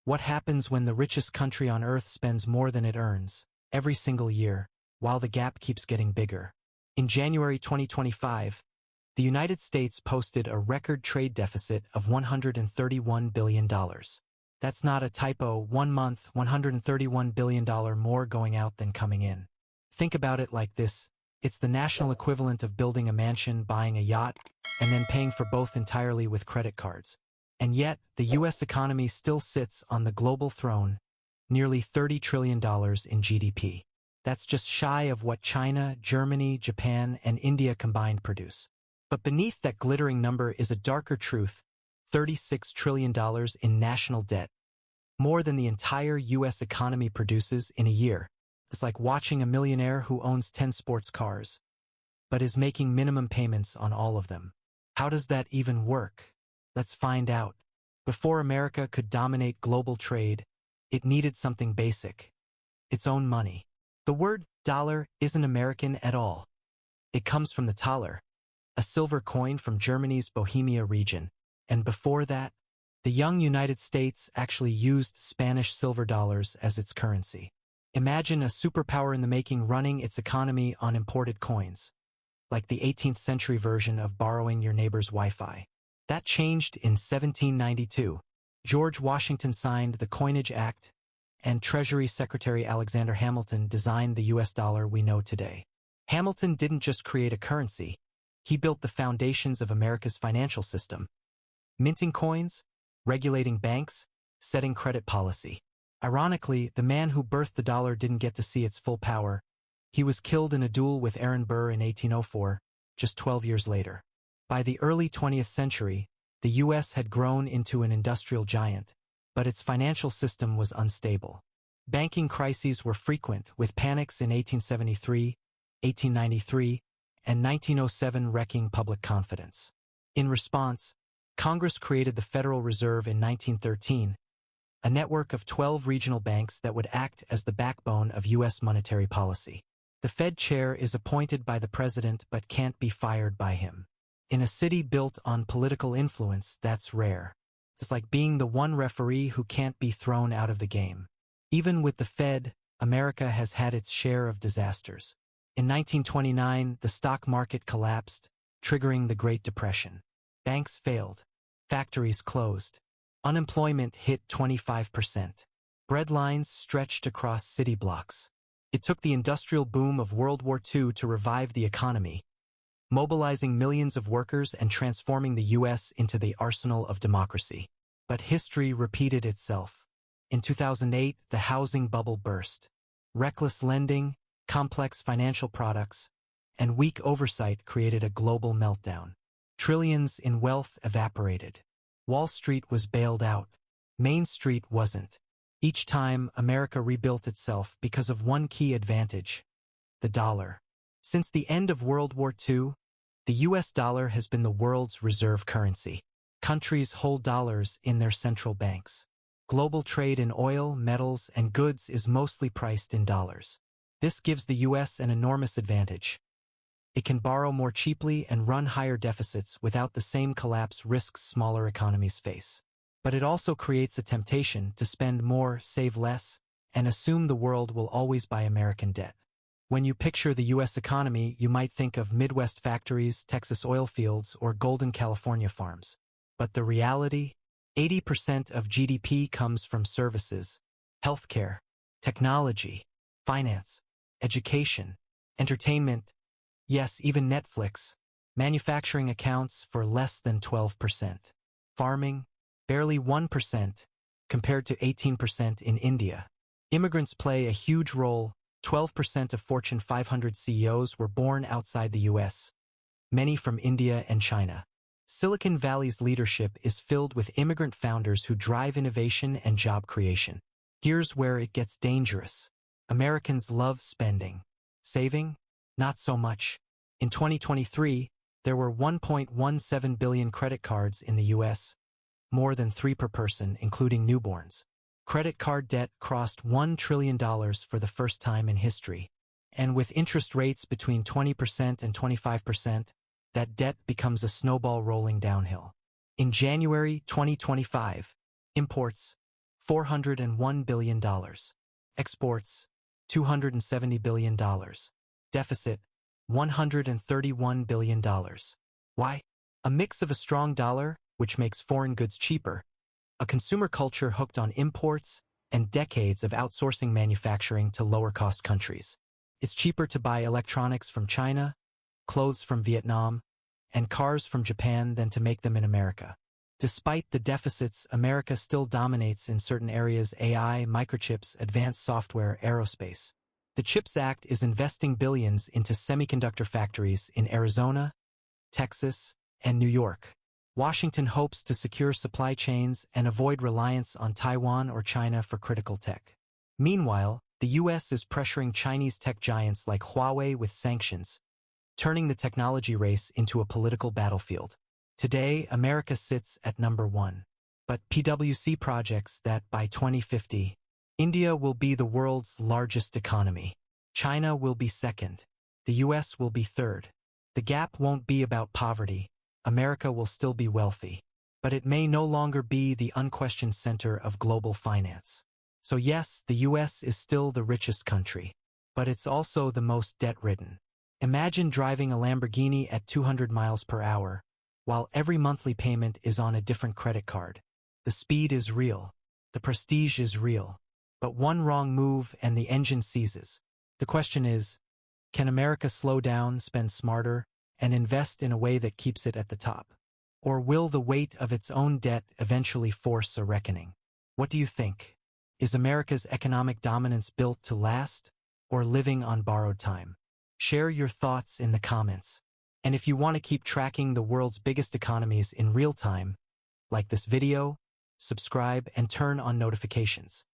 What happens when the richest country on Earth spends more than it earns, every single year, while the gap keeps getting bigger? In January 2025, the United States posted a record trade deficit of $131 billion. That's not a typo. 1 month, $131 billion more going out than coming in. Think about it like this. It's the national equivalent of building a mansion, buying a yacht, and then paying for both entirely with credit cards. And yet, the U.S. economy still sits on the global throne, nearly $30 trillion in GDP. That's just shy of what China, Germany, Japan, and India combined produce. But beneath that glittering number is a darker truth: $36 trillion in national debt, more than the entire U.S. economy produces in a year. It's like watching a millionaire who owns 10 sports cars, but is making minimum payments on all of them. How does that even work? Let's find out. Before America could dominate global trade, it needed something basic: its own money. The word dollar isn't American at all. It comes from the thaler, a silver coin from Germany's Bohemia region. And before that, the young United States actually used Spanish silver dollars as its currency. Imagine a superpower in the making running its economy on imported coins, like the 18th century version of borrowing your neighbor's Wi-Fi. That changed in 1792. George Washington signed the Coinage Act, and Treasury Secretary Alexander Hamilton designed the U.S. dollar we know today. Hamilton didn't just create a currency, he built the foundations of America's financial system. Minting coins, regulating banks, setting credit policy. Ironically, the man who birthed the dollar didn't get to see its full power. He was killed in a duel with Aaron Burr in 1804, just 12 years later. By the early 20th century, the U.S. had grown into an industrial giant, but its financial system was unstable. Banking crises were frequent, with panics in 1873, 1893, and 1907 wrecking public confidence. In response, Congress created the Federal Reserve in 1913, a network of 12 regional banks that would act as the backbone of U.S. monetary policy. The Fed chair is appointed by the president but can't be fired by him. In a city built on political influence, that's rare. It's like being the one referee who can't be thrown out of the game. Even with the Fed, America has had its share of disasters. In 1929, the stock market collapsed, triggering the Great Depression. Banks failed. Factories closed. Unemployment hit 25%. Bread lines stretched across city blocks. It took the industrial boom of World War II to revive the economy, mobilizing millions of workers and transforming the U.S. into the arsenal of democracy. But history repeated itself. In 2008, the housing bubble burst. Reckless lending, complex financial products, and weak oversight created a global meltdown. Trillions in wealth evaporated. Wall Street was bailed out. Main Street wasn't. Each time, America rebuilt itself because of one key advantage: the dollar. Since the end of World War II, the U.S. dollar has been the world's reserve currency. Countries hold dollars in their central banks. Global trade in oil, metals, and goods is mostly priced in dollars. This gives the U.S. an enormous advantage. It can borrow more cheaply and run higher deficits without the same collapse risks smaller economies face. But it also creates a temptation to spend more, save less, and assume the world will always buy American debt. When you picture the U.S. economy, you might think of Midwest factories, Texas oil fields, or golden California farms. But the reality? 80% of GDP comes from services: healthcare, technology, finance, education, entertainment, yes, even Netflix. Manufacturing accounts for less than 12%. Farming, barely 1%, compared to 18% in India. Immigrants play a huge role. 12% of Fortune 500 CEOs were born outside the U.S., many from India and China. Silicon Valley's leadership is filled with immigrant founders who drive innovation and job creation. Here's where it gets dangerous. Americans love spending. Saving? Not so much. In 2023, there were 1.17 billion credit cards in the U.S., more than 3 per person, including newborns. Credit card debt crossed $1 trillion for the first time in history. And with interest rates between 20% and 25%, that debt becomes a snowball rolling downhill. In January 2025, imports, $401 billion. Exports, $270 billion. Deficit, $131 billion. Why? A mix of a strong dollar, which makes foreign goods cheaper, a consumer culture hooked on imports, and decades of outsourcing manufacturing to lower-cost countries. It's cheaper to buy electronics from China, clothes from Vietnam, and cars from Japan than to make them in America. Despite the deficits, America still dominates in certain areas: AI, microchips, advanced software, aerospace. The CHIPS Act is investing billions into semiconductor factories in Arizona, Texas, and New York. Washington hopes to secure supply chains and avoid reliance on Taiwan or China for critical tech. Meanwhile, the U.S. is pressuring Chinese tech giants like Huawei with sanctions, turning the technology race into a political battlefield. Today, America sits at number 1. But PwC projects that by 2050, India will be the world's largest economy. China will be second. The U.S. will be third. The gap won't be about poverty. America will still be wealthy. But it may no longer be the unquestioned center of global finance. So yes, the U.S. is still the richest country. But it's also the most debt-ridden. Imagine driving a Lamborghini at 200 miles per hour, while every monthly payment is on a different credit card. The speed is real. The prestige is real. But one wrong move and the engine seizes. The question is, can America slow down, spend smarter, and invest in a way that keeps it at the top? Or will the weight of its own debt eventually force a reckoning? What do you think? Is America's economic dominance built to last, or living on borrowed time? Share your thoughts in the comments. And if you want to keep tracking the world's biggest economies in real time, like this video, subscribe and turn on notifications.